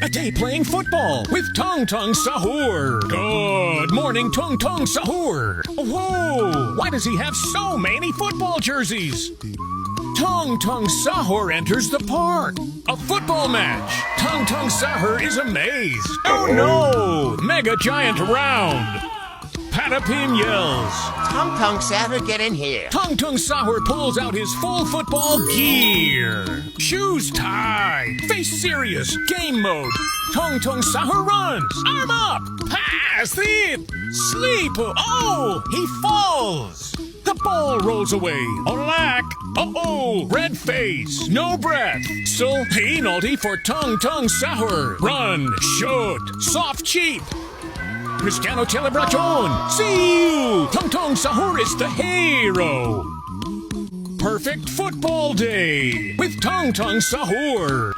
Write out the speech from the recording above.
A day playing football with Tong Tong Sahur. Good morning, Tong Tong Sahur. Whoa, why does he have so many football jerseys? Tong Tong Sahur enters the park. A football match. Tong Tong Sahur is amazed. Oh no! Mega giant round. Patapin yells. Tong Tong Sahur, get in here. Tong Tong Sahur pulls out his full football gear. Shoes tied. Face serious. Game mode. Tong Tong Sahur runs. Arm up. Pass it. Sleep. Oh, he falls. The ball rolls away. Alack. Uh-oh. Red face. No breath. So penalty for Tong Tong Sahur. Run. Shoot. Soft cheap. Cristiano Celebracion! See you! Tong Tong Sahur is the hero! Perfect football day with Tong Tong Sahur!